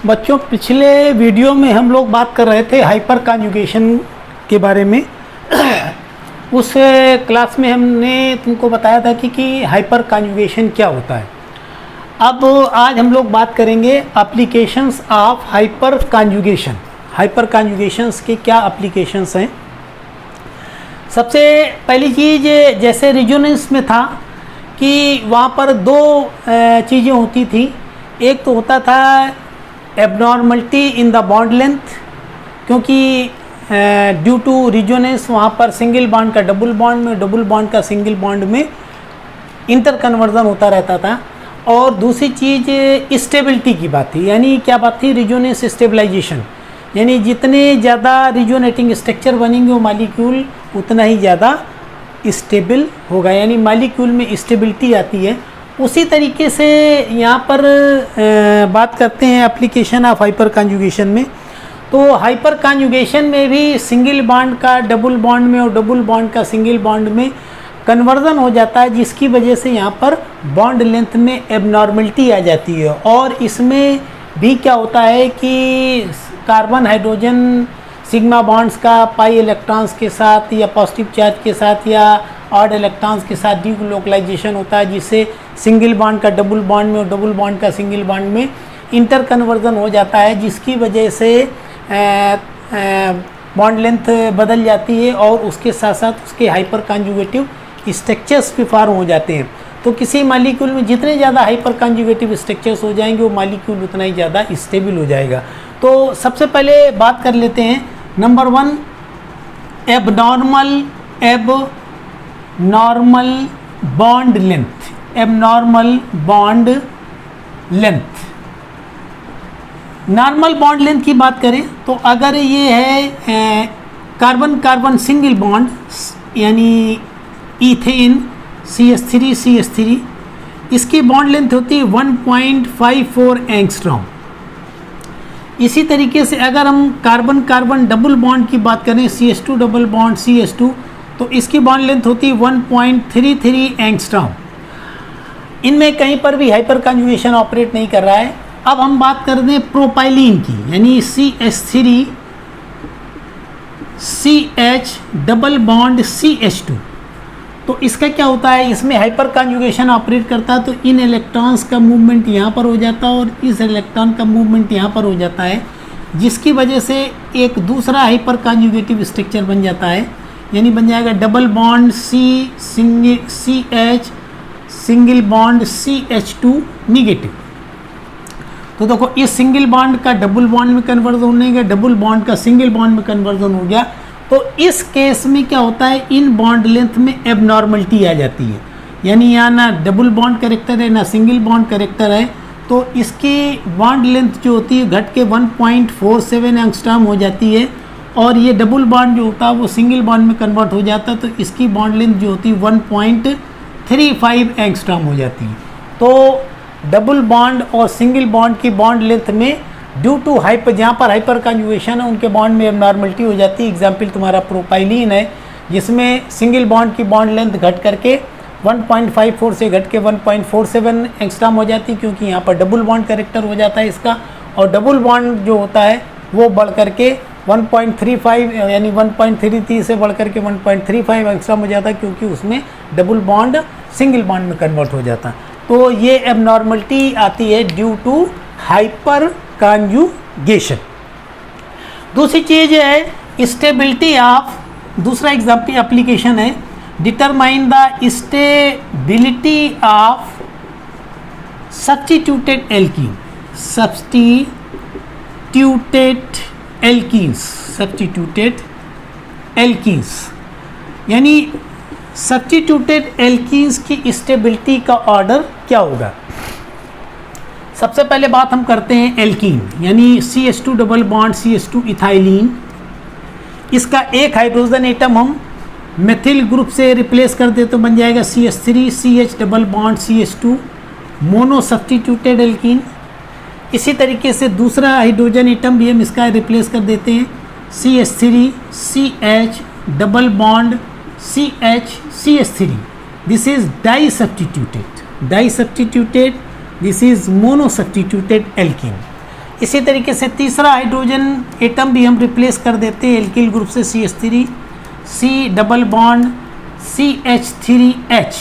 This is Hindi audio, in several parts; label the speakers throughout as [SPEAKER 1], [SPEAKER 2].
[SPEAKER 1] बच्चों, पिछले वीडियो में हम लोग बात कर रहे थे हाइपर कॉन्जुगेशन के बारे में। उस क्लास में हमने तुमको बताया था कि हाइपर कॉन्जुगेशन क्या होता है। अब आज हम लोग बात करेंगे applications of hyper conjugation. Hyper conjugations के क्या एप्लीकेशंस हैं। सबसे पहली चीज़, जैसे रेजोनेंस में था कि वहाँ पर दो चीज़ें होती थी। एक तो होता था abnormality in the bond length, क्योंकि ड्यू टू रेजोनेंस वहाँ पर सिंगल बॉन्ड का डबल बॉन्ड में, डबल बॉन्ड का सिंगल बॉन्ड में इंटर कन्वर्जन होता रहता था। और दूसरी चीज़ स्टेबिलिटी की बात थी। यानी क्या बात थी? रेजोनेंस स्टेबलाइजेशन, यानी जितने ज़्यादा रेजोनेटिंग स्ट्रक्चर बनेंगे वो मॉलिक्यूल उतना ही ज़्यादा स्टेबल होगा, यानी मॉलिक्यूल में स्टेबिलिटी आती है। उसी तरीके से यहाँ पर बात करते हैं एप्लीकेशन ऑफ हाइपर कॉन्जुगेशन में। तो हाइपर कॉन्जुगेशन में भी सिंगल बॉन्ड का डबल बॉन्ड में और डबल बॉन्ड का सिंगल बॉन्ड में कन्वर्जन हो जाता है, जिसकी वजह से यहाँ पर बॉन्ड लेंथ में एबनॉर्मलिटी आ जाती है। और इसमें भी क्या होता है कि कार्बन हाइड्रोजन सिग्मा बॉन्ड्स का पाई इलेक्ट्रॉन्स के साथ या पॉजिटिव चार्ज के साथ या ऑड इलेक्ट्रॉन्स के साथ डीलोकलाइजेशन होता है, जिससे सिंगल बॉन्ड का डबल बॉन्ड में और डबल बॉन्ड का सिंगल बॉन्ड में इंटर कन्वर्जन हो जाता है, जिसकी वजह से बॉन्ड लेंथ बदल जाती है और उसके साथ साथ उसके हाइपर कॉन्जुगेटिव स्ट्रक्चर्स भी फॉर्म हो जाते हैं। तो किसी मॉलिक्यूल में जितने ज़्यादा हाइपर कॉन्जुगेटिव स्ट्रक्चर्स हो जाएंगे वो मॉलिक्यूल उतना ही ज़्यादा स्टेबल हो जाएगा। तो सबसे पहले बात कर लेते हैं number 1, abnormal bond length. Abnormal bond length. Normal bond length की बात करें तो अगर ये है कार्बन कार्बन सिंगल बॉन्ड, यानी इथेन CH3, इसकी बॉन्ड लेंथ होती है 1.54 एंगस्ट्रॉम। इसी तरीके से अगर हम कार्बन कार्बन डबल बॉन्ड की बात करें, CH2 डबल बॉन्ड CH2, तो इसकी बॉन्ड लेंथ होती है 1.33 एंगस्ट्रॉम। इनमें कहीं पर भी हाइपर कॉन्जुगेशन ऑपरेट नहीं कर रहा है। अब हम बात कर दें प्रोपाइलीन की, यानी CH3 CH double bond CH2। तो इसका क्या होता है? इसमें हाइपर कॉन्जुगेशन ऑपरेट करता है, तो इन इलेक्ट्रॉन्स का मूवमेंट यहाँ पर हो जाता है और इस इलेक्ट्रॉन का मूवमेंट यहाँ पर हो जाता है, जिसकी वजह से एक दूसरा हाइपर कॉन्जुगेटिव स्ट्रक्चर बन जाता है। यानी बन जाएगा double bond CH single bond CH2 negative. तो देखो, इस सिंगल बॉन्ड का डबल बॉन्ड में कन्वर्जन होने का, डबल बॉन्ड का सिंगल बॉन्ड में कन्वर्जन हो गया। तो इस केस में क्या होता है? इन बॉन्ड लेंथ में एबनॉर्मलिटी आ जाती है, यानी यहाँ ना डबल बॉन्ड कैरेक्टर है ना सिंगल बॉन्ड कैरेक्टर है। तो इसकी बॉन्ड लेंथ जो होती है घट के 1.47 एंगस्ट्रॉम हो जाती है, और ये डबल बॉन्ड जो होता है वो सिंगल बॉन्ड में कन्वर्ट हो जाता है, तो इसकी बॉन्ड लेंथ जो होती है 1.35 एंगस्ट्रॉम हो जाती है। तो डबल बॉन्ड और सिंगल बॉन्ड की बॉन्ड लेंथ में ड्यू टू हाइपर, जहाँ पर हाइपर कॉन्जुगेशन है उनके बॉन्ड में एबनॉर्मलिटी हो जाती है। एग्जाम्पल तुम्हारा प्रोपाइलीन है, जिसमें सिंगल बॉन्ड की बॉन्ड लेंथ घट करके 1.54 से घट के 1.47 एंगस्ट्रॉम हो जाती है, क्योंकि यहाँ पर डबल बॉन्ड कैरेक्टर हो जाता है इसका। और डबल बॉन्ड जो होता है वो बढ़ करके 1.35 यानी 1.33 से बढ़ करके 1.35 एंगस्ट्रॉम हो जाता है, क्योंकि उसमें डबल बॉन्ड सिंगल बॉन्ड में कन्वर्ट हो जाता है। तो ये एबनॉर्मलिटी आती है ड्यू टू हाइपर कॉन्जुगेशन। दूसरी चीज़ है स्टेबिलिटी ऑफ। दूसरा एग्जाम्पल एप्लीकेशन है determine the stability of substituted alkene. Substituted alkenes, यानी सब्स्टिट्यूटेड एल्कीन्स की स्टेबिलिटी का ऑर्डर क्या होगा? सबसे पहले बात हम करते हैं एल्कीन, यानी CH2 double bond CH2 ethylene. इसका एक हाइड्रोजन एटम हम मेथिल ग्रुप से रिप्लेस कर दे तो बन जाएगा CH3 CH double bond CH2 mono substituted alkene. इसी तरीके से दूसरा हाइड्रोजन एटम भी हम इसका रिप्लेस कर देते हैं CH3 CH double bond CH3। This is di substituted, this is mono substituted alkene. इसी तरीके से तीसरा हाइड्रोजन एटम भी हम रिप्लेस कर देते हैं एल्किल ग्रुप से, CH3, C double bond CH3H,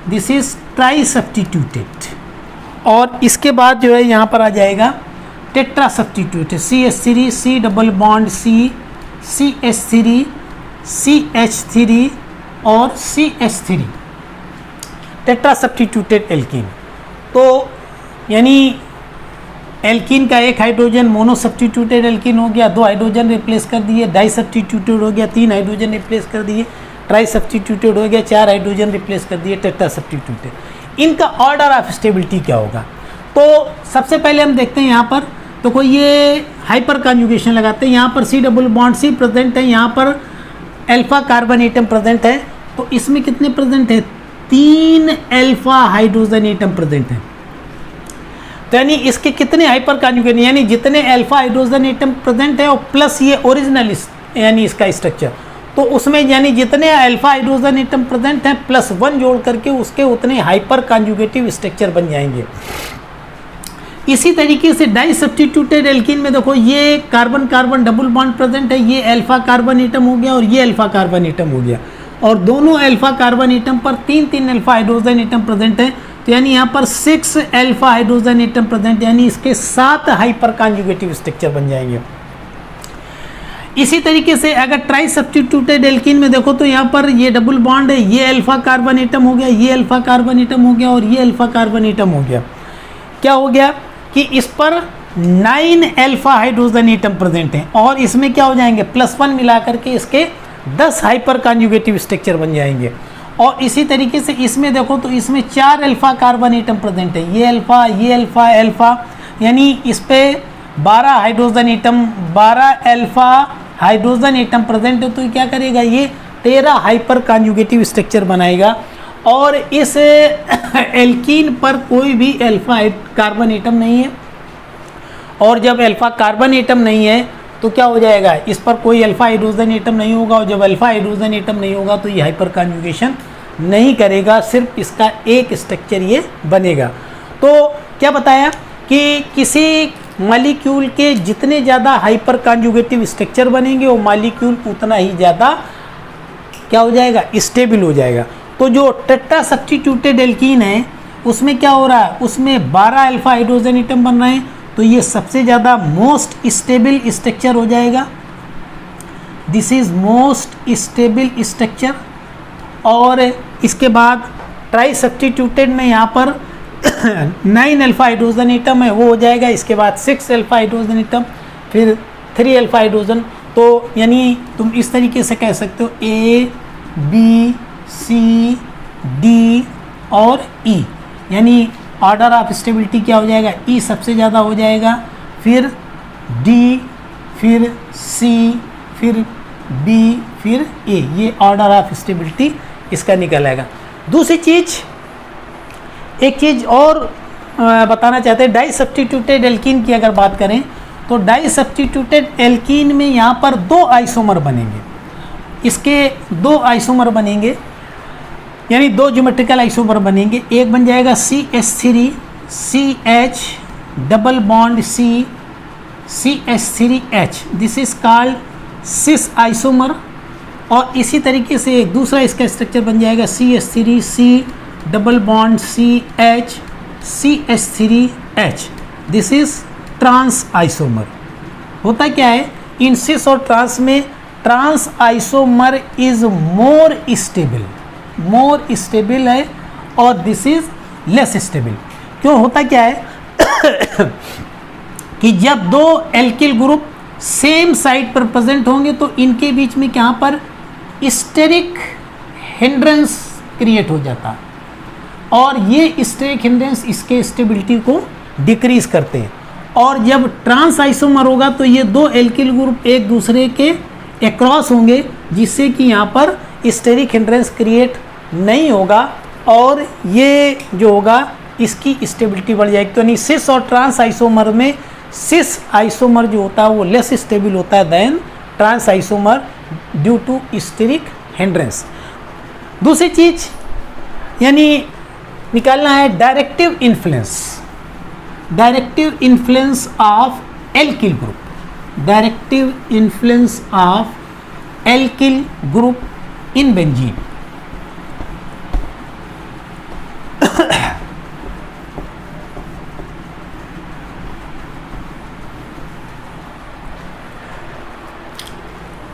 [SPEAKER 1] this is try substituted. और इसके बाद जो है यहाँ पर आ जाएगा tetra substituted, CH3, C double bond C, CH3, CH3 और CH3, टेट्रा सब्स्टिट्यूटेड एल्कीन। तो यानी एल्कीन का एक हाइड्रोजन मोनो सब्स्टिट्यूटेड एल्कीन हो गया, 2 हाइड्रोजन रिप्लेस कर दिए, डाई सब्स्टिट्यूटेड हो गया, 3 हाइड्रोजन रिप्लेस कर दिए, ट्राई सब्स्टिट्यूटेड हो गया, 4 हाइड्रोजन रिप्लेस कर दिए, टेट्रा सब्स्टिट्यूटेड। इनका ऑर्डर ऑफ स्टेबिलिटी क्या होगा? तो सबसे पहले हम देखते हैं यहाँ पर, तो कोई ये हाइपर कॉन्जुगेशन लगाते हैं, यहाँ पर C double bond C present है, यहाँ पर अल्फा कार्बन एटम प्रेजेंट है, तो इसमें कितने प्रेजेंट है? 3 अल्फा हाइड्रोजन एटम प्रेजेंट है। तो यानी इसके कितने हाइपर कॉन्जुगेशन, यानी जितने अल्फा हाइड्रोजन एटम प्रेजेंट है और प्लस ये ओरिजिनल यानी इसका स्ट्रक्चर, तो उसमें यानी जितने अल्फा हाइड्रोजन एटम प्रेजेंट हैं प्लस 1 जोड़ करके उसके उतने हाइपर कॉन्जुगेटिव स्ट्रक्चर बन जाएंगे। इसी तरीके से डाई सब्स्टिट्यूटेड एल्कीन में देखो, ये carbon carbon double bond present है, ये अल्फा कार्बन एटम हो गया और ये अल्फा कार्बन एटम हो गया, और दोनों अल्फा कार्बन एटम पर 3 अल्फा हाइड्रोजन एटम प्रेजेंट है। तो यानी यहाँ पर 6 अल्फा हाइड्रोजन एटम प्रेजेंट, यानी इसके 7 हाइपर कॉन्जुगेटिव स्ट्रक्चर बन जाएंगे। इसी तरीके से अगर ट्राई सब्स्टिट्यूटेड एल्कीन में देखो, तो यहाँ पर ये डबल बॉन्ड है, ये अल्फा कार्बन एटम हो गया, ये अल्फा कार्बन एटम हो गया और ये अल्फा कार्बन एटम हो गया। क्या हो गया कि इस पर 9 अल्फा हाइड्रोजन एटम प्रेजेंट हैं, और इसमें क्या हो जाएंगे? +1 मिला करके इसके 10 हाइपर कॉन्जुगेटिव स्ट्रक्चर बन जाएंगे। और इसी तरीके से इसमें देखो, तो इसमें 4 अल्फा कार्बन एटम प्रेजेंट है, ये अल्फा, ये अल्फा, अल्फा, यानी इस पे 12 hydrogen atom, 12 alpha hydrogen atom present है। तो ये क्या करेगा? ये 13 हाइपर कॉन्जुगेटिव स्ट्रक्चर बनाएगा। और इस एल्कीन पर कोई भी अल्फा कार्बन एटम नहीं है, और जब अल्फा कार्बन एटम नहीं है तो क्या हो जाएगा? इस पर कोई अल्फा हाइड्रोजन एटम नहीं होगा, और जब अल्फा हाइड्रोजन एटम नहीं होगा तो ये हाइपर कॉन्जुगेशन नहीं करेगा, सिर्फ इसका एक स्ट्रक्चर ये बनेगा। तो क्या बताया कि किसी मॉलिक्यूल के जितने ज़्यादा हाइपर कॉन्जुगेटिव स्ट्रक्चर बनेंगे वो मॉलिक्यूल उतना ही ज़्यादा क्या हो जाएगा? स्टेबल हो जाएगा। तो जो टेट्रा सब्स्टिट्यूटेड एल्कीन है उसमें क्या हो रहा है? उसमें 12 अल्फा हाइड्रोजन एटम बन रहे हैं, तो ये सबसे ज़्यादा मोस्ट स्टेबल स्ट्रक्चर हो जाएगा, this is most stable structure. और इसके बाद ट्राई सब्स्टिट्यूटेड में यहाँ पर 9 अल्फा हाइड्रोजन एटम है, वो हो जाएगा। इसके बाद 6 अल्फा हाइड्रोजन एटम, फिर 3 अल्फा हाइड्रोजन। तो यानी तुम इस तरीके से कह सकते हो A, B, C, D और E, यानी ऑर्डर ऑफ स्टेबिलिटी क्या हो जाएगा? E सबसे ज़्यादा हो जाएगा, फिर D, फिर C, फिर B, फिर A, ये ऑर्डर ऑफ स्टेबिलिटी इसका निकल आएगा। दूसरी चीज़, एक चीज़ और बताना चाहते हैं, डाई सब्स्टिट्यूटेड एल्कीन की अगर बात करें तो डाई सब्स्टिट्यूटेड एल्कीन में यहाँ पर 2 आइसोमर बनेंगे, इसके 2 आइसोमर बनेंगे, यानी 2 ज्योमेट्रिकल आइसोमर बनेंगे। एक बन जाएगा CH3, CH double bond C, CH3H, this is called cis isomer. और इसी तरीके से एक दूसरा इसका स्ट्रक्चर बन जाएगा CH3, C double bond CH, CH3H, this is trans isomer. होता क्या है इन सिस और ट्रांस में? Trans isomer is more stable है और दिस इज लेस स्टेबल। क्यों? होता क्या है कि जब 2 एल्किल ग्रुप सेम साइड पर प्रेजेंट होंगे तो इनके बीच में यहाँ पर स्टेरिक हिंड्रेंस क्रिएट हो जाता है, और ये स्टेरिक हिंड्रेंस इसके स्टेबिलिटी को डिक्रीज करते हैं। और जब ट्रांस आइसोमर होगा तो ये 2 एल्किल ग्रुप एक दूसरे के अक्रॉस होंगे, जिससे कि यहाँ पर स्टेरिक हिंड्रेंस क्रिएट नहीं होगा, और ये जो होगा इसकी स्टेबिलिटी बढ़ जाएगी। तो यानी सिस और ट्रांस आइसोमर में सिस आइसोमर जो होता है वो लेस स्टेबल होता है then trans isomer due to steric hindrance. दूसरी चीज़ यानी निकालना है directive influence. Directive influence of alkyl group, directive influence of alkyl group in benzene.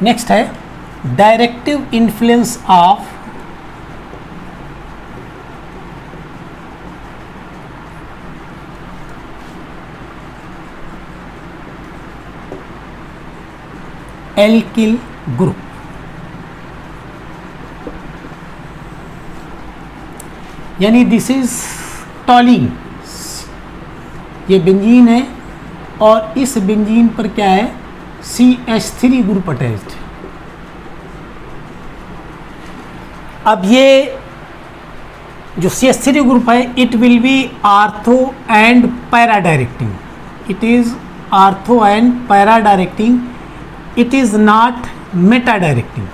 [SPEAKER 1] Next है directive influence of alkyl group. यानी दिस इज टॉलिन, ये बेंजीन है और इस बेंजीन पर क्या है, CH3 ग्रुप अटैच्ड। अब ये जो CH3 ग्रुप है it will be ortho and para directing, it is ortho and para directing, it is not Meta directing,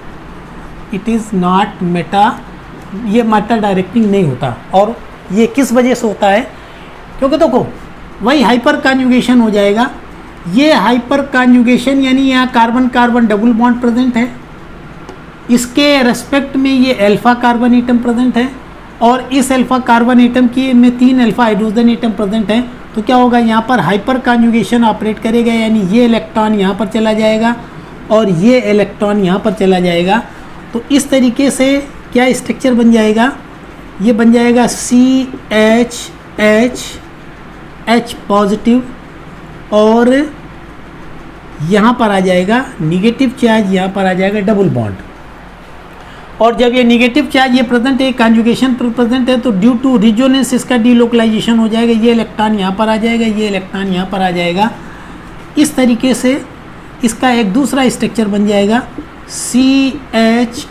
[SPEAKER 1] it is not Meta, ये मेटा डायरेक्टिंग नहीं होता। और ये किस वजह से होता है, क्योंकि देखो वही हाइपर कॉन्जुगेशन हो जाएगा। ये हाइपर कॉन्जुगेशन यानी यहाँ carbon carbon double bond present है, इसके रेस्पेक्ट में ये अल्फा कार्बन एटम प्रेजेंट है और इस अल्फा कार्बन एटम की में 3 अल्फा हाइड्रोजन एटम प्रेजेंट है। तो क्या होगा, यहाँ पर हाइपर कॉन्जुगेशन ऑपरेट करेगा, यानी ये इलेक्ट्रॉन यहाँ पर चला जाएगा और ये इलेक्ट्रॉन यहाँ पर चला जाएगा। तो इस तरीके से क्या स्ट्रक्चर बन जाएगा, ये बन जाएगा CH पॉजिटिव और यहाँ पर आ जाएगा निगेटिव चार्ज, यहाँ पर आ जाएगा डबल बॉन्ड। और जब ये निगेटिव चार्ज ये प्रेजेंट है, कॉन्जुगेशन पर प्रेजेंट है, तो ड्यू टू रिजोनेंस इसका डीलोकलाइजेशन हो जाएगा, ये इलेक्ट्रॉन यहाँ पर आ जाएगा, ये इलेक्ट्रॉन यहाँ पर आ जाएगा। इस तरीके से इसका एक दूसरा स्ट्रक्चर बन जाएगा CH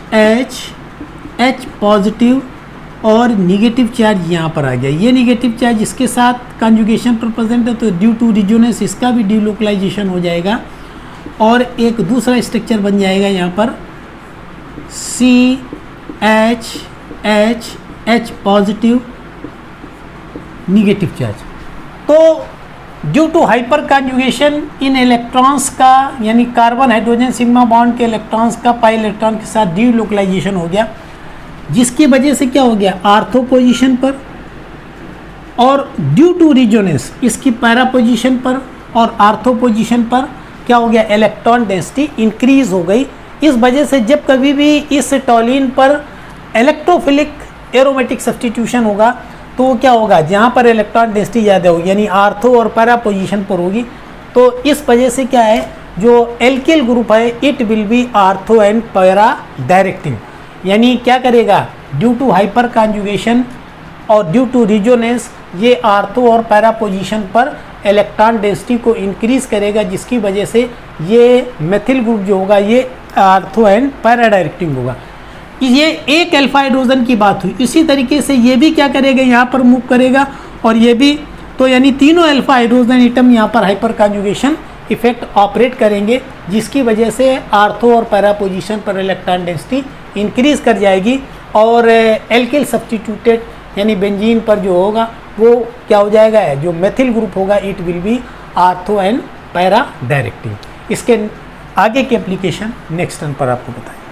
[SPEAKER 1] पॉजिटिव और निगेटिव चार्ज यहाँ पर आ गया, ये निगेटिव चार्ज इसके साथ कॉन्जुगेशन पर प्रेजेंट है, तो ड्यू टू रिजोनेंस इसका भी डीलोकलाइजेशन हो जाएगा और एक दूसरा स्ट्रक्चर बन जाएगा यहाँ पर CH पॉजिटिव निगेटिव चार्ज। तो ड्यू टू हाइपर कॉन्जुगेशन इन इलेक्ट्रॉन्स का, यानी कार्बन हाइड्रोजन सिग्मा बॉन्ड के इलेक्ट्रॉन्स का पाई इलेक्ट्रॉन के साथ डीलोकलाइजेशन हो गया, जिसकी वजह से क्या हो गया, आर्थो पोजीशन पर और ड्यू टू रिजोनेंस इसकी पैरा पोजीशन पर और आर्थो पोजीशन पर क्या हो गया, इलेक्ट्रॉन डेंसिटी इंक्रीज हो गई। इस वजह से जब कभी भी इस टॉलिन पर इलेक्ट्रोफिलिक एरोमेटिक सब्स्टिट्यूशन होगा तो वो क्या होगा, जहाँ पर इलेक्ट्रॉन डेंसिटी ज़्यादा होगी यानी आर्थो और पैरा पोजीशन पर होगी, तो इस वजह से क्या है, जो एल्किल ग्रुप है it will be ortho and para directing. यानी क्या करेगा, ड्यू टू हाइपर कॉन्जुगेशन और ड्यू टू रिजोनेंस ये आर्थो और पैरा पोजीशन पर इलेक्ट्रॉन डेंसिटी को इंक्रीज करेगा, जिसकी वजह से ये मेथिल ग्रुप जो होगा ये आर्थो एंड पैरा डायरेक्टिंग होगा। ये एक अल्फा हाइड्रोजन की बात हुई, इसी तरीके से ये भी क्या करेगा, यहाँ पर मूव करेगा और ये भी, तो यानी तीनों अल्फा हाइड्रोजन एटम यहाँ पर हाइपर कॉन्जुगेशन इफेक्ट ऑपरेट करेंगे, जिसकी वजह से आर्थो और पैरा पोजीशन पर इलेक्ट्रॉन डेंसिटी इंक्रीज कर जाएगी और एल्किल सब्स्टिट्यूटेड यानी बेंजीन पर जो होगा वो क्या हो जाएगा, जो मेथिल ग्रुप होगा it will be ortho and para directing. इसके आगे की एप्लीकेशन नेक्स्ट टर्न पर आपको बताएं।